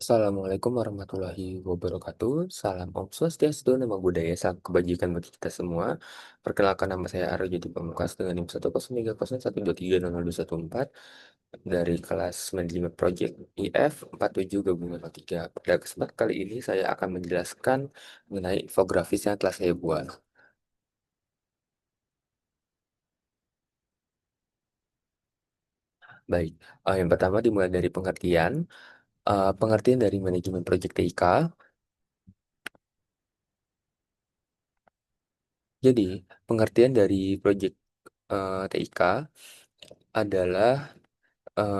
Assalamualaikum warahmatullahi wabarakatuh. Salam Om Swastiastu, Namo Buddhaya, salam kebajikan bagi kita semua. Perkenalkan nama saya Aryo Jody Pamungkas dengan NIM 1030123002114 dari kelas Manajemen Project IF 47 gabungan 03. Pada kesempatan kali ini saya akan menjelaskan mengenai infografis yang telah saya buat. Baik, yang pertama dimulai dari pengertian. Pengertian dari manajemen Project TIK. Jadi, pengertian dari Project TIK adalah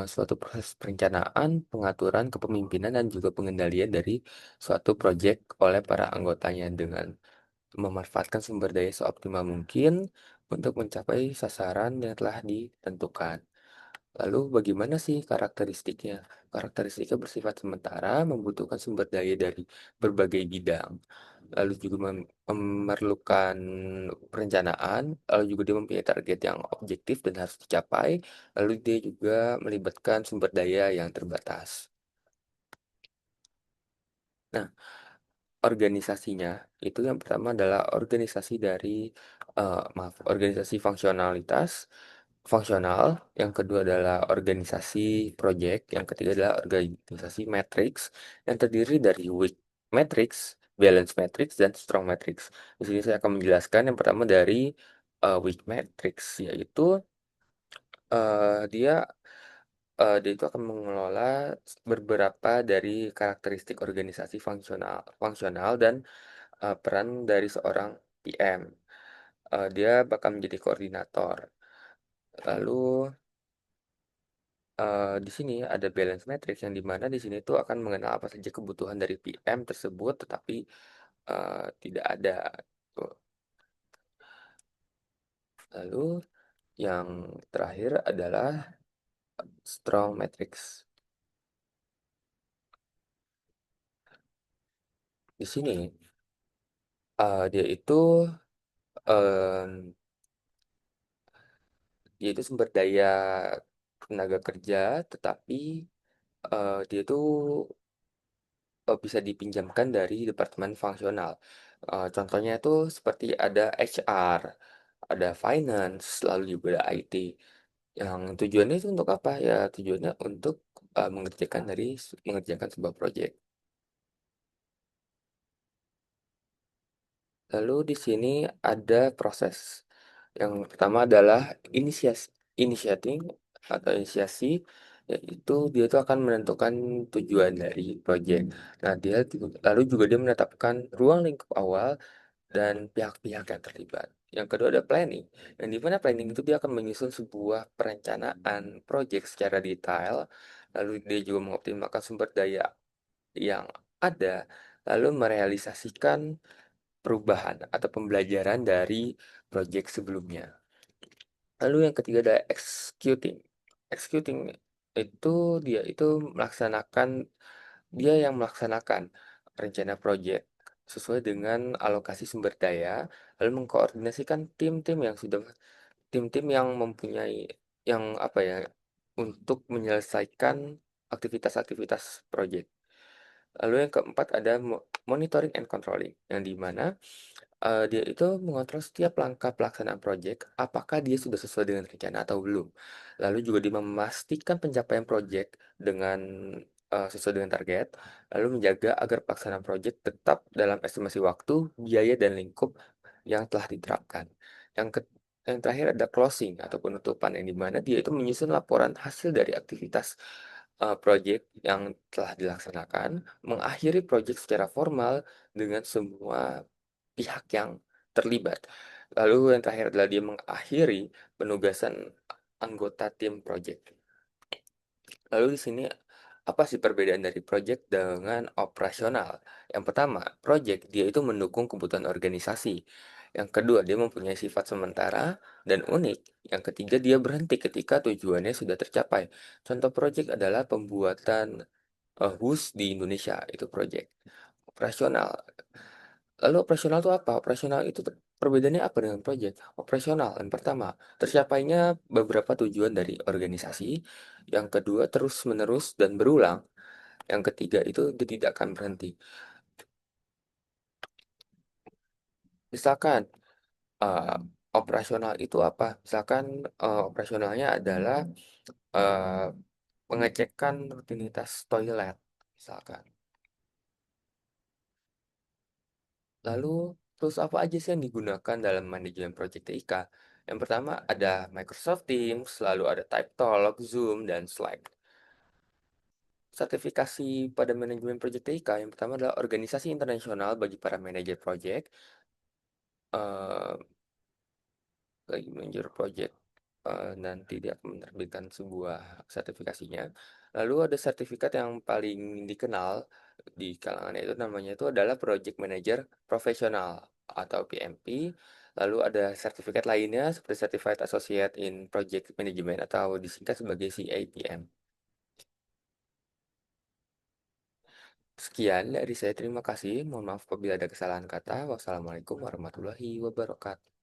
suatu proses perencanaan, pengaturan, kepemimpinan, dan juga pengendalian dari suatu proyek oleh para anggotanya dengan memanfaatkan sumber daya seoptimal mungkin untuk mencapai sasaran yang telah ditentukan. Lalu bagaimana sih karakteristiknya? Karakteristiknya bersifat sementara, membutuhkan sumber daya dari berbagai bidang. Lalu juga memerlukan perencanaan, lalu juga dia mempunyai target yang objektif dan harus dicapai, lalu dia juga melibatkan sumber daya yang terbatas. Nah, organisasinya itu yang pertama adalah organisasi dari organisasi fungsional, yang kedua adalah organisasi project, yang ketiga adalah organisasi matrix yang terdiri dari weak matrix, balance matrix, dan strong matrix. Di sini saya akan menjelaskan yang pertama dari weak matrix, yaitu dia dia itu akan mengelola beberapa dari karakteristik organisasi fungsional dan peran dari seorang PM. Dia bakal menjadi koordinator. Lalu di sini ada balance matrix yang dimana di sini tuh akan mengenal apa saja kebutuhan dari PM tersebut, tetapi tidak ada. Tuh. Lalu yang terakhir adalah strong matrix. Di sini dia itu em, dia itu sumber daya tenaga kerja, tetapi dia itu bisa dipinjamkan dari departemen fungsional. Contohnya itu seperti ada HR, ada finance, lalu juga ada IT. Yang tujuannya itu untuk apa? Ya tujuannya untuk mengerjakan sebuah proyek. Lalu di sini ada proses. Yang pertama adalah initiating atau inisiasi, yaitu dia itu akan menentukan tujuan dari proyek. Nah, lalu juga dia menetapkan ruang lingkup awal dan pihak-pihak yang terlibat. Yang kedua ada planning, yang dimana planning itu dia akan menyusun sebuah perencanaan proyek secara detail, lalu dia juga mengoptimalkan sumber daya yang ada, lalu merealisasikan perubahan atau pembelajaran dari proyek sebelumnya. Lalu yang ketiga ada executing. Executing itu dia yang melaksanakan rencana proyek sesuai dengan alokasi sumber daya, lalu mengkoordinasikan tim-tim yang mempunyai yang apa ya untuk menyelesaikan aktivitas-aktivitas proyek. Lalu yang keempat ada monitoring and controlling, yang di mana dia itu mengontrol setiap langkah pelaksanaan proyek, apakah dia sudah sesuai dengan rencana atau belum. Lalu juga dia memastikan pencapaian proyek sesuai dengan target, lalu menjaga agar pelaksanaan proyek tetap dalam estimasi waktu, biaya, dan lingkup yang telah diterapkan. Yang ke yang terakhir ada closing atau penutupan, yang di mana dia itu menyusun laporan hasil dari aktivitas proyek yang telah dilaksanakan, mengakhiri proyek secara formal dengan semua pihak yang terlibat. Lalu yang terakhir adalah dia mengakhiri penugasan anggota tim proyek. Lalu di sini apa sih perbedaan dari project dengan operasional? Yang pertama, project dia itu mendukung kebutuhan organisasi. Yang kedua, dia mempunyai sifat sementara dan unik. Yang ketiga, dia berhenti ketika tujuannya sudah tercapai. Contoh project adalah pembuatan bus di Indonesia, itu project. Operasional. Lalu operasional itu apa? Operasional itu perbedaannya apa dengan project? Operasional, yang pertama, tercapainya beberapa tujuan dari organisasi. Yang kedua, terus-menerus dan berulang. Yang ketiga itu dia tidak akan berhenti. Misalkan, eee, operasional itu apa? Misalkan, operasionalnya adalah, eee, pengecekan rutinitas toilet, misalkan. Lalu, tools apa aja sih yang digunakan dalam manajemen proyek TIK? Yang pertama ada Microsoft Teams, lalu ada TypeTalk, Zoom, dan Slack. Sertifikasi pada manajemen proyek TIK yang pertama adalah organisasi internasional bagi para manajer proyek, eee, bagi manajer proyek, nanti dia akan menerbitkan sebuah sertifikasinya. Lalu ada sertifikat yang paling dikenal di kalangan itu namanya itu adalah Project Manager Profesional atau PMP. Lalu ada sertifikat lainnya seperti Certified Associate in Project Management atau disingkat sebagai CAPM. Sekian dari saya, terima kasih. Mohon maaf apabila ada kesalahan kata. Wassalamualaikum warahmatullahi wabarakatuh.